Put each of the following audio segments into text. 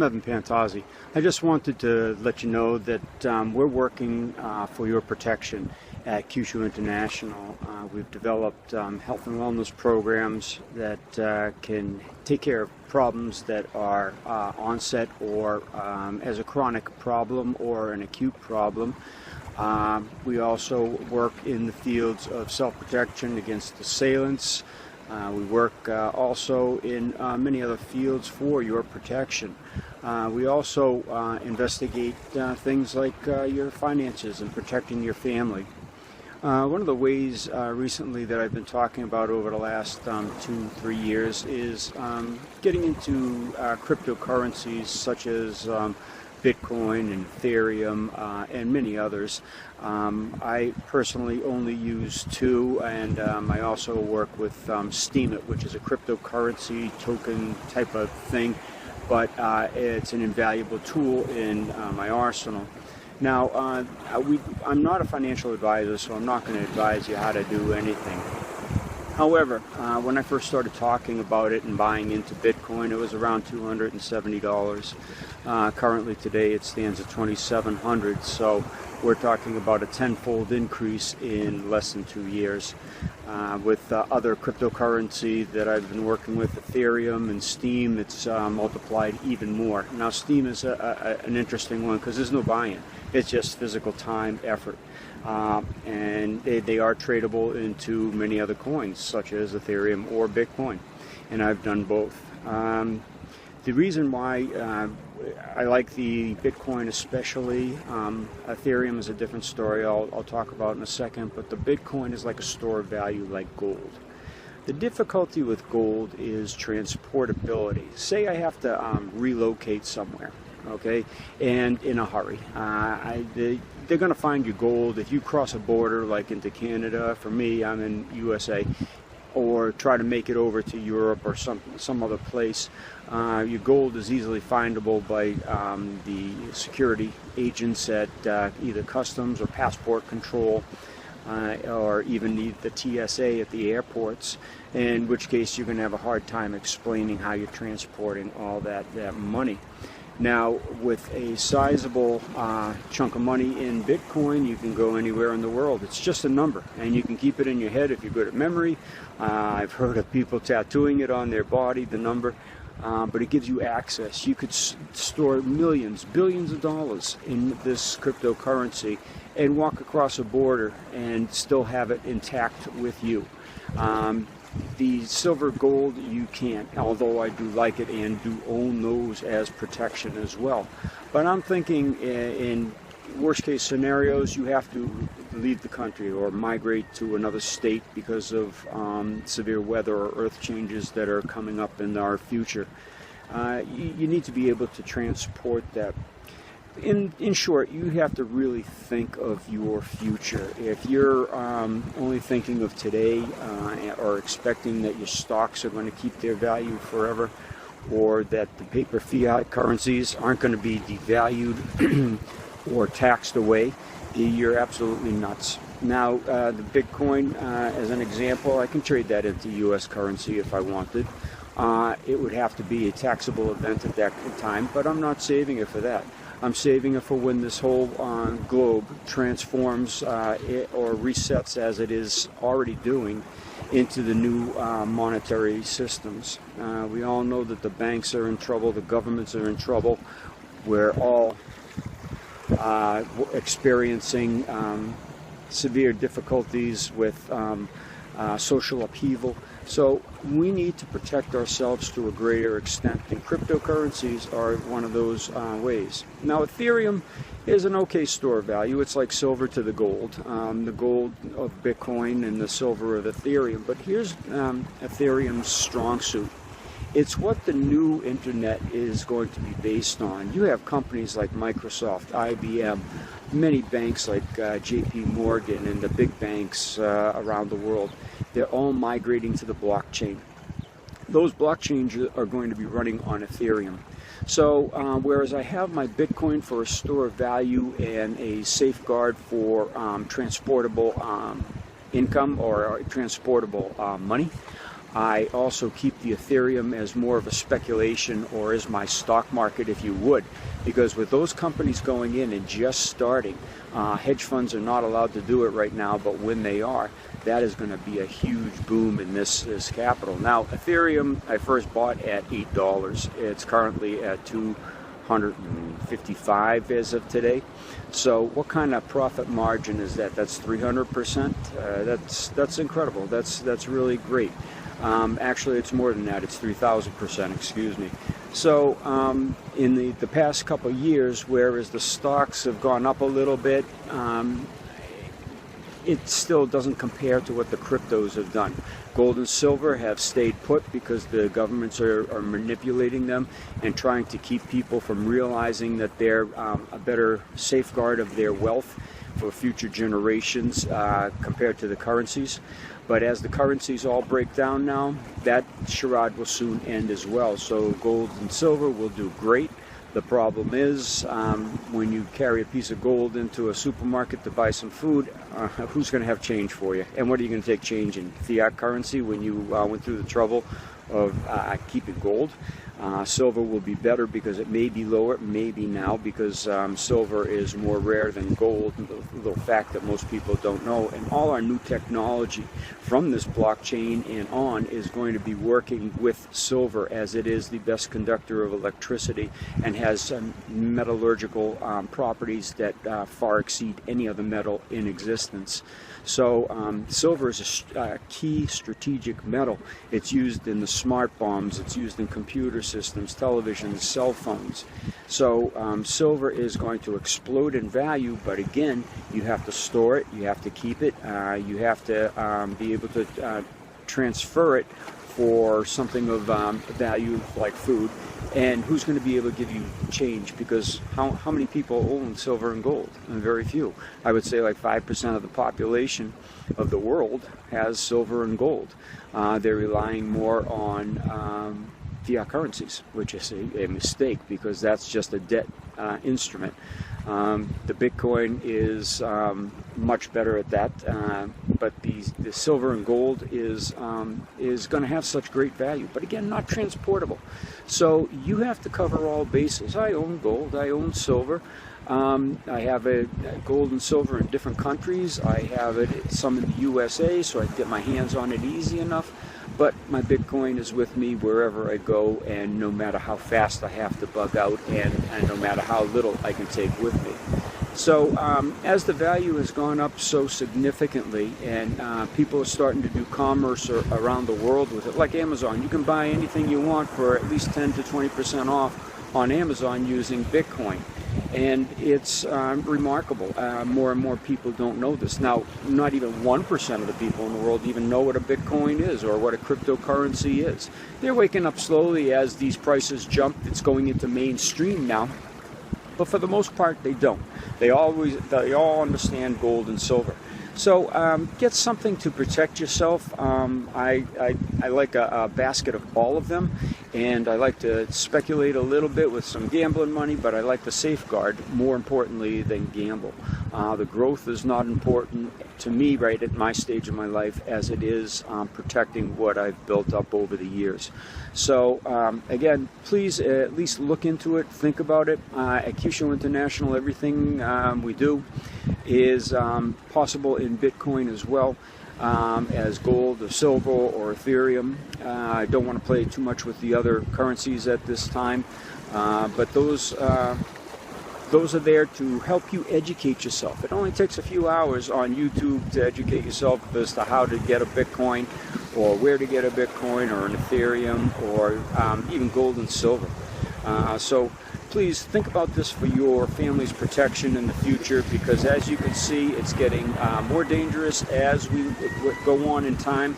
I'm Evan Pantazi. I just wanted to let you know that we're working for your protection at Kyusho International. We've developed health and wellness programs that can take care of problems that are onset or as a chronic problem or an acute problem. We also work in the fields of self-protection against assailants. We work also in many other fields for your protection. We also investigate things like your finances and protecting your family. One of the ways recently that I've been talking about over the last 2-3 years is getting into cryptocurrencies such as Bitcoin and Aetherium and many others. I personally only use two, and I also work with Steemit, which is a cryptocurrency token type of thing, but it's an invaluable tool in my arsenal. Now, I'm not a financial advisor, so I'm not going to advise you how to do anything. However, when I first started talking about it and buying into Bitcoin, it was around $270. Currently today it stands at $2,700, so we're talking about a tenfold increase in less than 2 years. With other cryptocurrency that I've been working with, Aetherium and Steem, it's multiplied even more. Now Steem is an interesting one because there's no buy-in. It's just physical time, effort. And they are tradable into many other coins such as Aetherium or Bitcoin, and I've done both. The reason why I like the Bitcoin especially, Aetherium is a different story I'll talk about in a second, but the Bitcoin is like a store of value like gold. The difficulty with gold is transportability. Say I have to relocate somewhere, okay, and in a hurry. They're going to find your gold if you cross a border like into Canada. For me, I'm in USA, or try to make it over to Europe or some other place. Your gold is easily findable by the security agents at either customs or passport control, or even the TSA at the airports, in which case you're going to have a hard time explaining how you're transporting all that money. Now, with a sizable chunk of money in Bitcoin, you can go anywhere in the world. It's just a number, and you can keep it in your head if you're good at memory. I've heard of people tattooing it on their body, the number, but it gives you access. You could store millions, billions of dollars in this cryptocurrency and walk across a border and still have it intact with you. The silver gold you can't, although I do like it and do own those as protection as well. But I'm thinking in worst case scenarios, you have to leave the country or migrate to another state because of severe weather or earth changes that are coming up in our future. You need to be able to transport that. In short, you have to really think of your future. If you're only thinking of today or expecting that your stocks are going to keep their value forever, or that the paper fiat currencies aren't going to be devalued or taxed away, you're absolutely nuts. Now, the Bitcoin, as an example, I can trade that into U.S. currency if I wanted. It would have to be a taxable event at that time, but I'm not saving it for that. I'm saving it for when this whole globe transforms or resets, as it is already doing, into the new monetary systems. We all know that the banks are in trouble, the governments are in trouble. We're all experiencing severe difficulties with social upheaval. So we need to protect ourselves to a greater extent, and cryptocurrencies are one of those ways. Now, Aetherium is an okay store of value. It's like silver to the gold of Bitcoin and the silver of Aetherium. But here's Ethereum's strong suit. It's what the new internet is going to be based on. You have companies like Microsoft, IBM, many banks like JP Morgan and the big banks around the world. They're all migrating to the blockchain. Those blockchains are going to be running on Aetherium. So whereas I have my Bitcoin for a store of value and a safeguard for transportable income or transportable money, I also keep the Aetherium as more of a speculation, or as my stock market, if you would, because with those companies going in and just starting, hedge funds are not allowed to do it right now, but when they are, that is going to be a huge boom in this capital. Now, Aetherium, I first bought at $8. It's currently at $255 as of today. So what kind of profit margin is that? That's 300%. That's incredible. That's really great. Actually, it's more than that. It's 3,000%. Excuse me. So in the past couple of years, whereas the stocks have gone up a little bit, it still doesn't compare to what the cryptos have done. Gold and silver have stayed put because the governments are manipulating them and trying to keep people from realizing that they're a better safeguard of their wealth for future generations compared to the currencies. But as the currencies all break down now, that charade will soon end as well. So gold and silver will do great. The problem is when you carry a piece of gold into a supermarket to buy some food, who's going to have change for you? And what are you going to take change in? Fiat currency when you went through the trouble of keeping gold? Silver will be better because it may be lower, maybe now, because silver is more rare than gold, a little fact that most people don't know. And all our new technology from this blockchain and on is going to be working with silver, as it is the best conductor of electricity and has metallurgical properties that far exceed any other metal in existence. So silver is a key strategic metal. It's used in the smart bombs, it's used in computer systems, televisions, cell phones. So silver is going to explode in value, but again, you have to store it, you have to keep it, you have to be able to transfer it for something of value like food. And who's going to be able to give you change? Because how many people own silver and gold? Very few. I would say like 5% of the population of the world has silver and gold. They're relying more on fiat currencies, which is a mistake, because that's just a debt instrument. The Bitcoin is much better at that, but the silver and gold is going to have such great value, but again, not transportable. So you have to cover all bases. I own gold, I own silver. I have gold and silver in different countries. I have some in the USA, so I can get my hands on it easy enough. But my Bitcoin is with me wherever I go, and no matter how fast I have to bug out, and no matter how little I can take with me. So as the value has gone up so significantly, and people are starting to do commerce around the world with it, like Amazon, you can buy anything you want for at least 10 to 20% off on Amazon using Bitcoin. And it's remarkable. More and more people don't know this. Now, not even 1% of the people in the world even know what a Bitcoin is or what a cryptocurrency is. They're waking up slowly as these prices jump. It's going into mainstream now. But for the most part, they don't. They all understand gold and silver. So get something to protect yourself. I like a basket of all of them, and I like to speculate a little bit with some gambling money, but I like to safeguard more importantly than gamble. The growth is not important to me right at my stage of my life as it is protecting what I've built up over the years. So again, please at least look into it, think about it. At Kyusho International, everything we do is possible in Bitcoin as well as gold or silver or Aetherium. I don't want to play too much with the other currencies at this time, but those are there to help you educate yourself. It only takes a few hours on YouTube to educate yourself as to how to get a Bitcoin, or where to get a Bitcoin or an Aetherium, or even gold and silver. So please think about this for your family's protection in the future, because as you can see, it's getting more dangerous as we go on in time.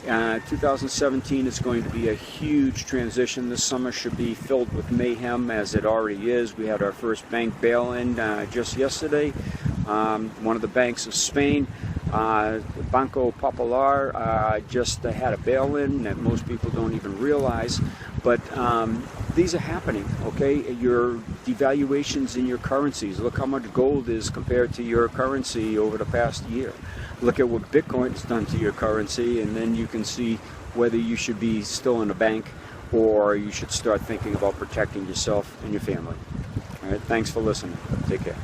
2017 is going to be a huge transition. This summer should be filled with mayhem, as it already is. We had our first bank bail-in just yesterday. One of the banks of Spain, Banco Popular, just had a bail-in that most people don't even realize. But these are happening, okay? Your devaluations in your currencies. Look how much gold is compared to your currency over the past year. Look at what Bitcoin's done to your currency, and then you can see whether you should be still in a bank or you should start thinking about protecting yourself and your family. All right, thanks for listening. Take care.